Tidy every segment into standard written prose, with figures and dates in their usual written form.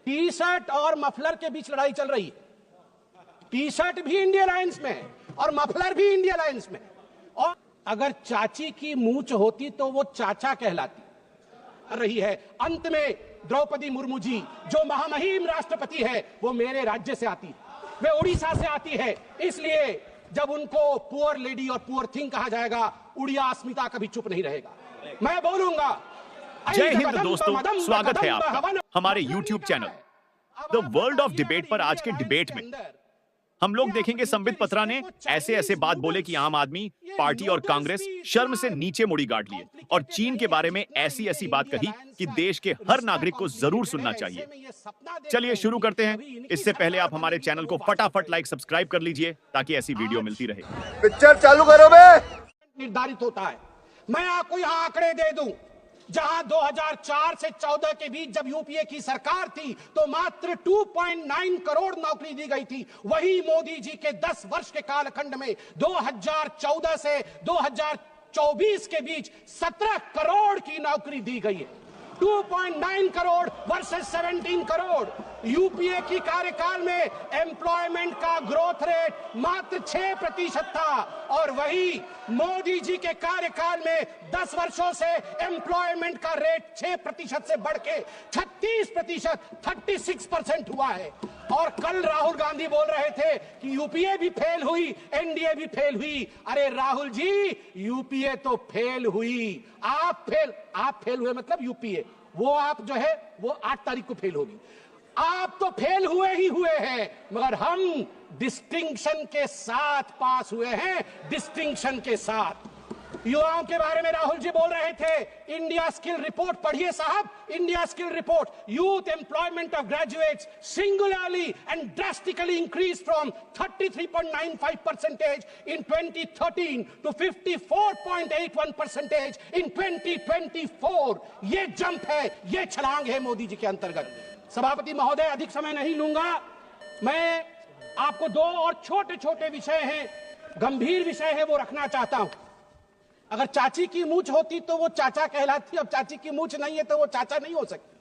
T shirt और muffler के बीच लड़ाई चल रही है। टी शर्ट भी इंडिया अलायंस में है और मफलर भी इंडिया अलायंस में है। और अगर चाची की मूंछ होती तो वो चाचा कहलाती रही है। अंत में द्रौपदी मुर्मू जी जो महामहिम राष्ट्रपति है वो मेरे राज्य से आती है, वे उड़ीसा से आती है। इसलिए जब उनको पुअर लेडी और पुअर थिंग कहा जाएगा, उड़िया अस्मिता कभी चुप नहीं रहेगा, मैं बोलूंगा। जय हिंद दोस्तों, स्वागत है आपका हमारे YouTube channel the world of debate पर। आज के डिबेट में हम लोग देखेंगे संबित पत्रा ने ऐसे बात बोले कि आम आदमी पार्टी और कांग्रेस शर्म से नीचे मुड़ी गाड़ लिए, और चीन के बारे में ऐसी बात कही कि देश के हर नागरिक को जरूर सुनना चाहिए। चलिए शुरू करते हैं। इससे पहले आप हमारे चैनल को फटाफट लाइक सब्सक्राइब कर लीजिए ताकि ऐसी वीडियो मिलती रहे। पिक्चर चालू करो बे। निर्धारित होता है। मैं आपको यहां आंकड़े दे दूं, जहां 2004 से 14 के बीच जब यूपीए की सरकार थी तो मात्र 2.9 करोड़ नौकरी दी गई थी। वही मोदी जी के 10 वर्ष के कालखंड में 2014 से 2024 के बीच 17 करोड़ की नौकरी दी गई है। 2.9 करोड़ वर्सेस 17 करोड़। यूपीए की कार्यकाल में एम्प्लॉयमेंट का ग्रोथ रेट मात्र 6% था, और वही मोदी जी के कार्यकाल में 10 वर्षों से एम्प्लॉयमेंट का रेट 6% से बढ़ के 36%, 36% हुआ है। और कल राहुल गांधी बोल रहे थे कि यूपीए भी फेल हुई, एनडीए भी फेल हुई। अरे राहुल जी, यूपीए तो फेल हुई, आप फेल हुए मतलब यूपीए, वो आप जो है वो 8 तारीख को फेल होगी। आप तो फेल हुए ही हुए हैं, मगर हम डिस्टिंक्शन के साथ पास हुए हैं, डिस्टिंक्शन के साथ। युवाओं के बारे में राहुल जी बोल रहे थे। इंडिया स्किल रिपोर्ट पढ़िए साहब, India skill report. Youth employment of graduates singularly and drastically increase from 33.95% in 2013 to 54.81% in 2024। ये जंप है, ये छलांग है मोदी जी के अंतर्गत। सभापति महोदय, अधिक समय नहीं लूंगा। मैं आपको 2 और छोटे छोटे विषय हैं, गंभीर विषय है, वो रखना चाहता हूं। अगर चाची की मूंछ होती तो वो चाचा कहलाती, अब चाची की मूंछ नहीं है तो वो चाचा नहीं हो सकती।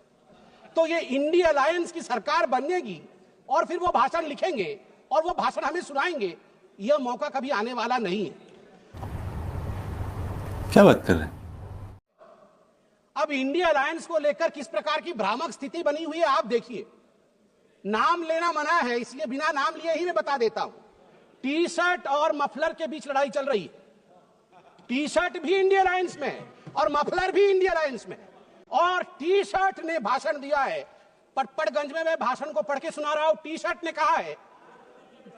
तो ये इंडिया अलायंस की सरकार बनेगी और फिर वो भाषण लिखेंगे और वो भाषण हमें सुनाएंगे, यह मौका कभी आने वाला नहीं है। क्या बात कर रहे हैं? अब इंडिया अलायंस को लेकर किस प्रकार की भ्रामक स्थिति बनी हुई है आप देखिए। नाम लेना मना है, इसलिए बिना नाम लिए ही मैं बता देता हूं। टी शर्ट और मफलर के बीच लड़ाई चल रही है। टी शर्ट भी इंडिया अलायंस में है और मफलर भी इंडिया अलायंस में है। और टी शर्ट ने भाषण दिया है, पटपड़गंज में मैं भाषण को पढ़ के सुना रहा हूं। टी शर्ट ने कहा है,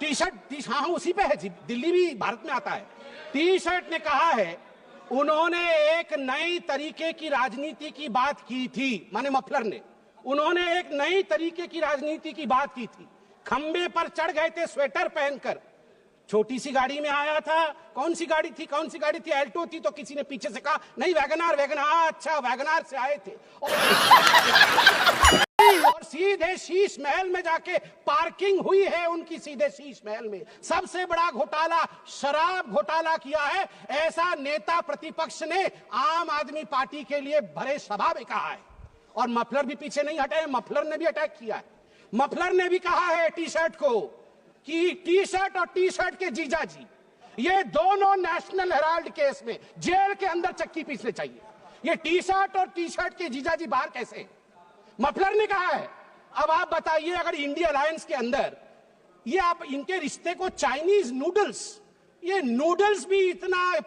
टी शर्ट हाँ उसी पे है, दिल्ली भी भारत में आता है। टी शर्ट ने कहा है उन्होंने एक नई तरीके की राजनीति की बात की थी, माने मफलर ने, उन्होंने एक नई तरीके की राजनीति की बात की थी। खंबे पर चढ़ गए थे स्वेटर पहनकर, छोटी सी गाड़ी में आया था। कौन सी गाड़ी थी? एल्टो थी। तो किसी ने पीछे से कहा नहीं वैगनार। अच्छा, वैगनार से आए थे। और सीधे शीश महल में जाके पार्किंग हुई है उनकी, सीधे शीश महल में। सबसे बड़ा घोटाला शराब घोटाला किया है, ऐसा नेता प्रतिपक्ष ने आम आदमी पार्टी के लिए भरे सभा में कहा है। और मफलर भी पीछे नहीं हटे, मफलर ने भी अटैक किया है। मफलर ने भी कहा है टी शर्ट को कि टी शर्ट और टी शर्ट के जीजा जी, ये दोनों नेशनल हेराल्ड केस में जेल के अंदर चक्की पीसने चाहिए। ये टी शर्ट और टी शर्ट के जीजा जी बाहर कैसे? मफलर ने कहा है। अब आप बताइए, अगर इंडिया अलायंस के अंदर ये आप इनके रिश्ते को चाइनीज नूडल्स, ये नूडल्स भी इतना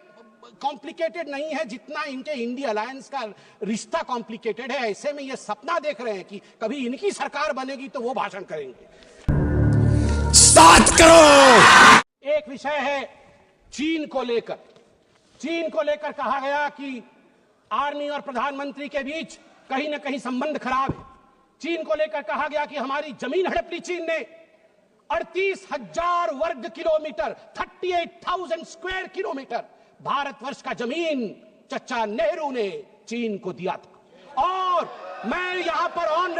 कॉम्प्लिकेटेड नहीं है जितना इनके इंडिया अलायंस का रिश्ता कॉम्प्लिकेटेड है। ऐसे में ये सपना देख रहे हैं कि कभी इनकी सरकार बनेगी तो वो भाषण करेंगे। 7 करोड़। एक विषय है चीन को लेकर। चीन को लेकर कहा गया कि आर्मी और प्रधानमंत्री के बीच कहीं ना कहीं संबंध खराब है। चीन को लेकर कहा गया कि हमारी जमीन हड़प ली चीन ने। 38,000 वर्ग किलोमीटर, 38,000 स्क्वायर किलोमीटर भारतवर्ष का जमीन चचा नेहरू ने चीन को दिया था। और मैं यहां पर ऑन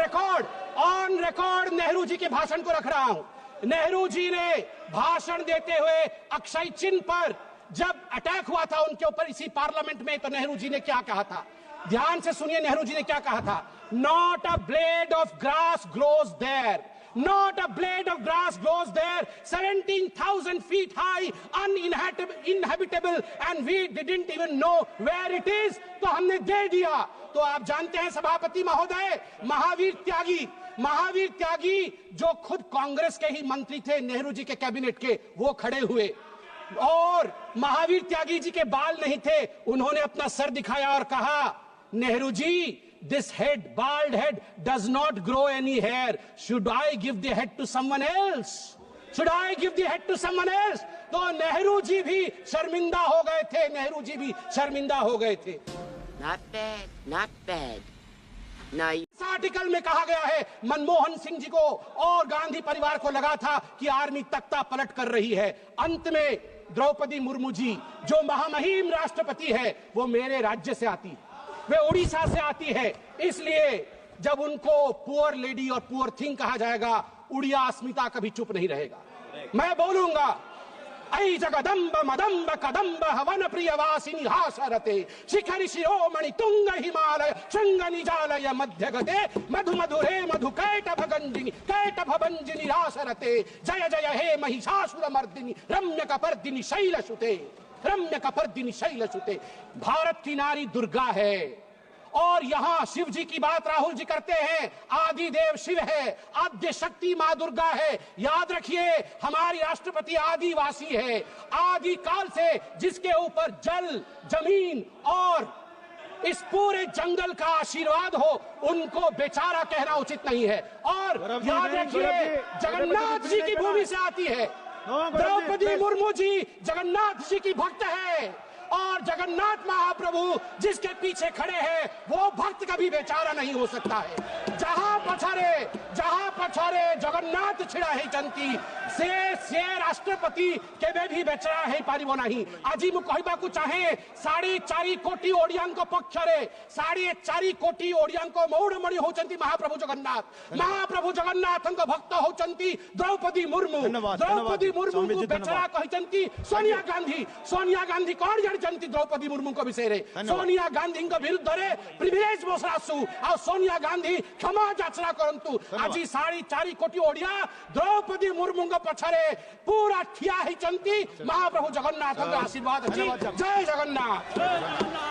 रिकॉर्ड नेहरू जी के भाषण को रख रहा हूं। नेहरू जी ने भाषण देते हुए अक्षय चिन्ह पर जब अटैक हुआ था उनके ऊपर इसी पार्लियामेंट में, तो नेहरू जी ने क्या कहा था? ध्यान से सुनिए नेहरू जी ने क्या कहा था। Not a blade of grass grows there. Not a blade of grass grows there. 17,000 feet high, uninhabitable, and we didn't even know where it is. तो हमने दे दिया. तो आप जानते हैं सभापति महोदय, महावीर त्यागी जो खुद कांग्रेस के ही मंत्री थे, नेहरू जी के कैबिनेट के, वो खड़े हुए और महावीर त्यागी जी के बाल नहीं थे. उन्होंने अपना सर दिखाया और कहा, Nehru ji, this head, bald head, does not grow any hair. Should I give the head to someone else? Should I give the head to someone else? तो नेहरू जी भी शर्मिंदा हो गए थे. नेहरू जी भी शर्मिंदा हो गए थे. Not bad, not bad. Now इस आर्टिकल में कहा गया है, मनमोहन सिंह जी को और गांधी परिवार को लगा था कि आर्मी तख्ता पलट कर रही है. अंत में द्रौपदी मुर्मू जी, जो महामहिम राष्ट्रपति है, वो मेरे राज्य से आती है, वे उड़ीसा से आती है. इसलिए जब उनको पुअर लेडी और पुअर थिंग कहा जाएगा, उड़िया अस्मिता कभी चुप नहीं रहेगा. मैं बोलूंगा, ऐ जगदम्ब मदम्ब कदम्ब हवन प्रियवासिनी हासरते शिखरि शिरोमणि तुंग हिमालय शृंग निजालय मध्यगते मधु मधुरे मधु कैटभभंजिनी रासरते जय जय हे महिषासुर मर्दिनी रम्य कपर्दिनी शैलसुते. भारत की नारी दुर्गा है. और यहां शिव जी की बात राहुल जी करते हैं. आदि देव शिव है, आद्य शक्ति मां दुर्गा है. याद रखिए, हमारी राष्ट्रपति आदिवासी है. आदि काल से जिसके ऊपर जल, जमीन और इस पूरे जंगल का आशीर्वाद हो, उनको बेचारा कहना उचित नहीं है. और याद रखिए, जगन्नाथ जी की भूमि से आती है. द्रौपदी मुर्मू जी जगन्नाथ जी की भक्त है. और जगन्नाथ महाप्रभु जिसके पीछे खड़े हैं, वो भक्त कभी बेचारा नहीं हो सकता है. जहां पछारे जगन्नाथ छिड़ा है चंती से राष्ट्रपति केबे भी बेचारा है पारिबो नहीं. আজি मु कहबाकू चाहे 4.5 कोटी ओडियांको पक्षरे 4.5 कोटी ओडियांको मौड़मणि होचंती महाप्रभु जगन्नाथଙ୍କ भक्त होचंती द्रौपदी मुर्मू. द्रौपदी मुर्मू को बेचारा कहचंती सोनिया गांधी कौन जानती द्रौपदी मुर्मू को विषय रे. सोनिया गांधी विरुद्ध रे प्रिविलेज बसरासु आ सोनिया गांधी क्षमा याचना करंतु. आज 4.5 कोटी ओडिया द्रौपदी मुर्मू पछरे पूरा ठिया ही चंती महाप्रभु जगन्नाथ आशीर्वाद. जय जगन्नाथ.